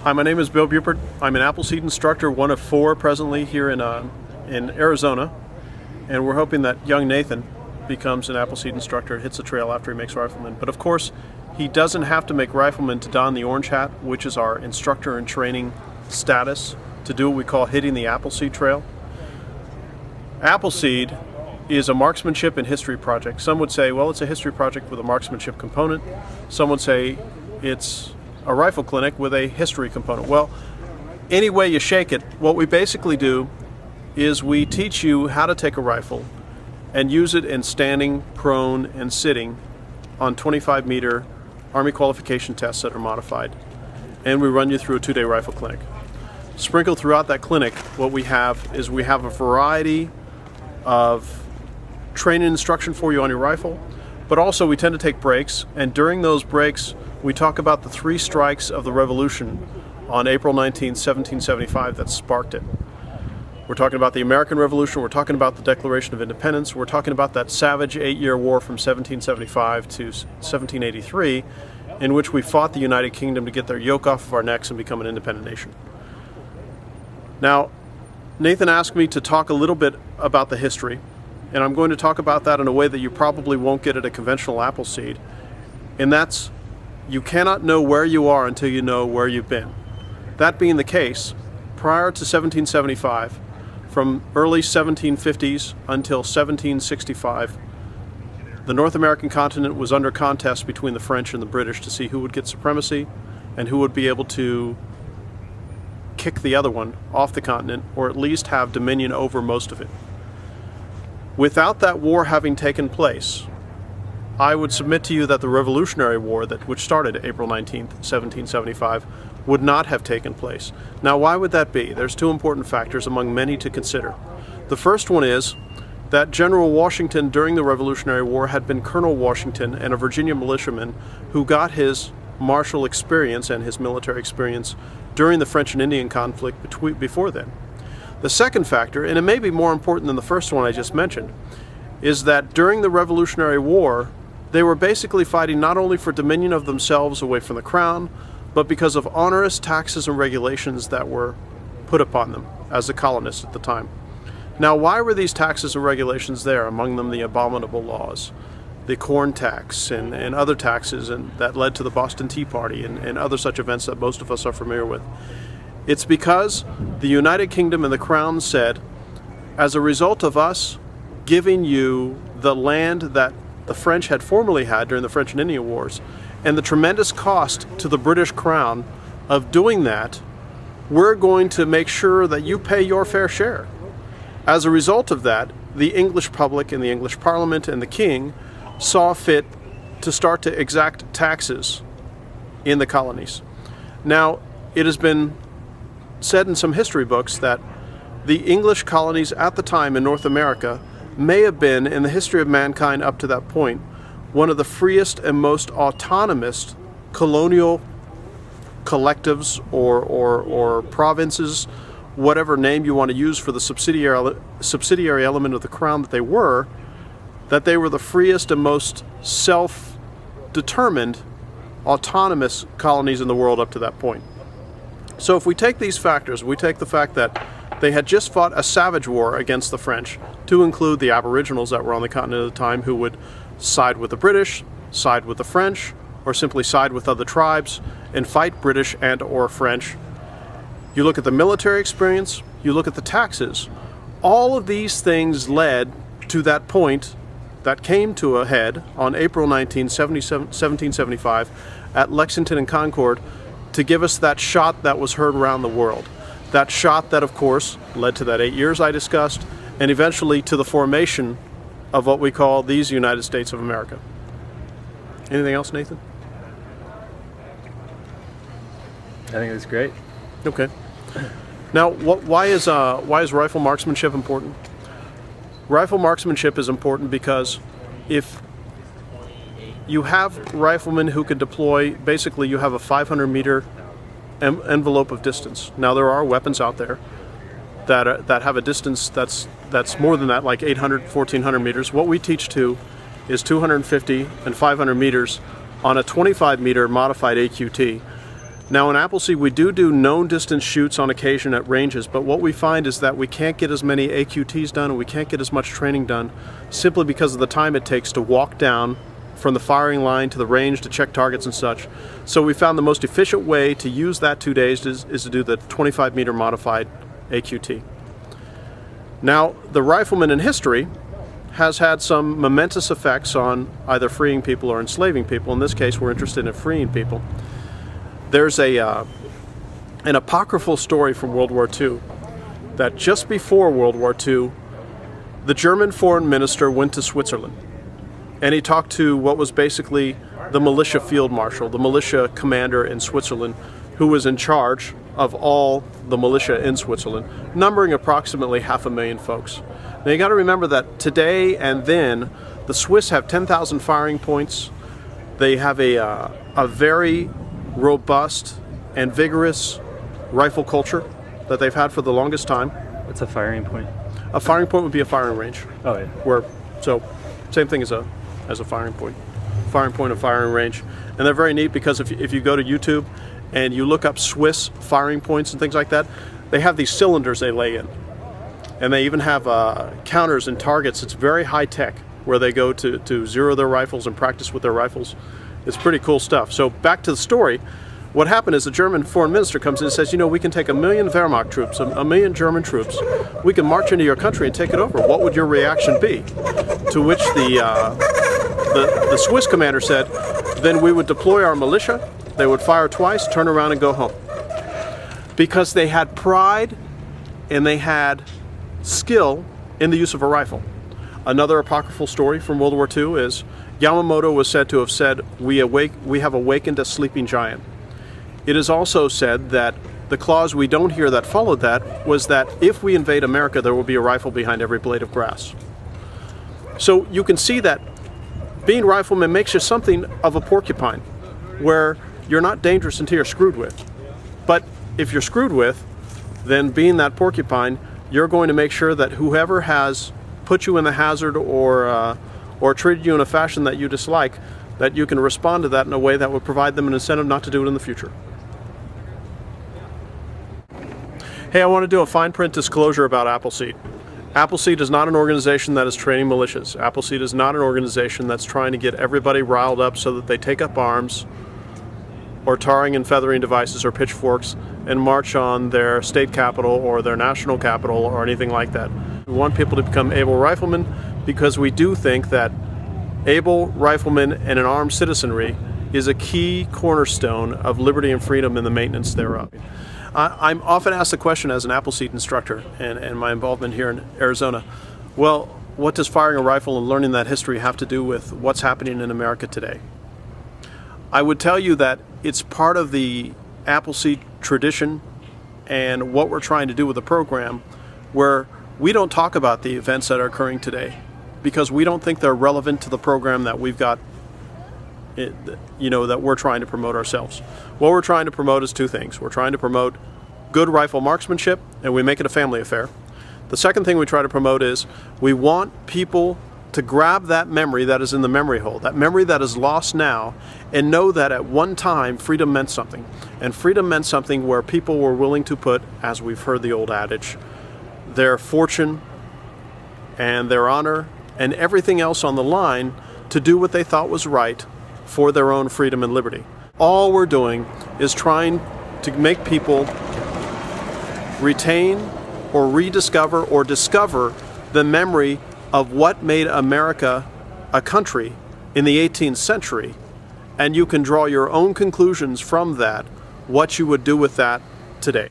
Hi, my name is Bill Buppert. I'm an Appleseed instructor, one of 4 presently here in Arizona, and we're hoping that young Nathan becomes an Appleseed instructor and hits the trail after he makes rifleman. But of course, he doesn't have to make rifleman to don the orange hat, which is our instructor and training status, to do what we call hitting the Appleseed trail. Appleseed is a marksmanship and history project. Some would say, well, it's a history project with a marksmanship component. Some would say it's a rifle clinic with a history component. Well, any way you shake it, what we basically do is we teach you how to take a rifle and use it in standing, prone, and sitting on 25-meter Army qualification tests that are modified. And we run you through a 2-day rifle clinic. Sprinkled throughout that clinic, what we have is we have a variety of training instruction for you on your rifle, but also we tend to take breaks, and during those breaks we talk about the 3 strikes of the Revolution on April 19, 1775 that sparked it. We're talking about the American Revolution, we're talking about the Declaration of Independence, we're talking about that savage 8-year war from 1775 to 1783 in which we fought the United Kingdom to get their yoke off of our necks and become an independent nation. Now, Nathan asked me to talk a little bit about the history, and I'm going to talk about that in a way that you probably won't get at a conventional Appleseed, and that's you cannot know where you are until you know where you've been. That being the case, prior to 1775, from early 1750s until 1765, the North American continent was under contest between the French and the British to see who would get supremacy and who would be able to kick the other one off the continent, or at least have dominion over most of it. Without that war having taken place, I would submit to you that the Revolutionary War, which started April 19th, 1775, would not have taken place. Now, why would that be? There's 2 important factors among many to consider. The first one is that General Washington during the Revolutionary War had been Colonel Washington and a Virginia militiaman who got his martial experience and his military experience during the French and Indian conflict before then. The second factor, and it may be more important than the first one I just mentioned, is that during the Revolutionary War, they were basically fighting not only for dominion of themselves away from the crown, but because of onerous taxes and regulations that were put upon them as the colonists at the time. Now, why were these taxes and regulations there? Among them, the abominable laws, the corn tax and other taxes that led to the Boston Tea Party and other such events that most of us are familiar with. It's because the United Kingdom and the Crown said, as a result of us giving you the land that the French had formerly had during the French and Indian Wars, and the tremendous cost to the British Crown of doing that, we're going to make sure that you pay your fair share. As a result of that, the English public and the English Parliament and the King saw fit to start to exact taxes in the colonies. Now, it has been said in some history books that the English colonies at the time in North America may have been, in the history of mankind up to that point, one of the freest and most autonomous colonial collectives or provinces, whatever name you want to use for the subsidiary element of the crown that they were the freest and most self-determined autonomous colonies in the world up to that point. So if we take these factors, we take the fact that they had just fought a savage war against the French, to include the Aboriginals that were on the continent at the time who would side with the British, side with the French, or simply side with other tribes and fight British and or French. You look at the military experience, you look at the taxes. All of these things led to that point that came to a head on April 19, 1775 at Lexington and Concord to give us that shot that was heard around the world. That shot that, of course, led to that 8 years I discussed, and eventually to the formation of what we call these United States of America. Anything else, Nathan? I think that's great. Okay. Now, why is rifle marksmanship important? Rifle marksmanship is important because if you have riflemen who can deploy, basically you have a 500-meter envelope of distance. Now, there are weapons out there that have a distance that's more than that, like 800, 1,400 meters. What we teach to is 250 and 500 meters on a 25-meter modified AQT. Now in Appleseed we do known distance shoots on occasion at ranges, but what we find is that we can't get as many AQTs done and we can't get as much training done simply because of the time it takes to walk down from the firing line to the range to check targets and such. So we found the most efficient way to use that 2 days is to do the 25 meter modified AQT. Now the rifleman in history has had some momentous effects on either freeing people or enslaving people. In this case we're interested in freeing people. There's an apocryphal story from World War II that just before World War II, the German foreign minister went to Switzerland and he talked to what was basically the militia field marshal, the militia commander in Switzerland, who was in charge of all the militia in Switzerland, numbering approximately 500,000 folks. Now you got to remember that today and then, the Swiss have 10,000 firing points. They have a very robust and vigorous rifle culture that they've had for the longest time. What's a firing point? A firing point would be a firing range. Oh yeah. So same thing as a firing point. Firing point and firing range. And they're very neat because if you go to YouTube and you look up Swiss firing points and things like that, they have these cylinders they lay in. And they even have counters and targets. It's very high tech where they go to zero their rifles and practice with their rifles. It's pretty cool stuff. So back to the story. What happened is the German foreign minister comes in and says, you know, we can take 1 million Wehrmacht troops, a million German troops. We can march into your country and take it over. What would your reaction be? To which the Swiss commander said, then we would deploy our militia. They would fire twice, turn around and go home. Because they had pride and they had skill in the use of a rifle. Another apocryphal story from World War II is Yamamoto was said to have said, we have awakened a sleeping giant. It is also said that the clause we don't hear that followed that was that if we invade America, there will be a rifle behind every blade of grass. So you can see that being rifleman makes you something of a porcupine, where you're not dangerous until you're screwed with. But if you're screwed with, then being that porcupine, you're going to make sure that whoever has put you in the hazard or treated you in a fashion that you dislike, that you can respond to that in a way that would provide them an incentive not to do it in the future. Hey, I want to do a fine print disclosure about Appleseed. Appleseed is not an organization that is training militias. Appleseed is not an organization that's trying to get everybody riled up so that they take up arms or tarring and feathering devices or pitchforks and march on their state capital or their national capital or anything like that. We want people to become able riflemen because we do think that able riflemen and an armed citizenry is a key cornerstone of liberty and freedom and the maintenance thereof. I'm often asked the question as an Appleseed instructor and my involvement here in Arizona, well, what does firing a rifle and learning that history have to do with what's happening in America today? I would tell you that it's part of the Appleseed tradition and what we're trying to do with the program, where we don't talk about the events that are occurring today because we don't think they're relevant to the program that we've got, that we're trying to promote ourselves. What we're trying to promote is two things. We're trying to promote good rifle marksmanship, and we make it a family affair. The second thing we try to promote is we want people to grab that memory that is in the memory hole, that memory that is lost now, and know that at one time freedom meant something. And freedom meant something where people were willing to put, as we've heard the old adage, their fortune and their honor and everything else on the line to do what they thought was right for their own freedom and liberty. All we're doing is trying to make people retain or rediscover or discover the memory of what made America a country in the 18th century, and you can draw your own conclusions from that, what you would do with that today.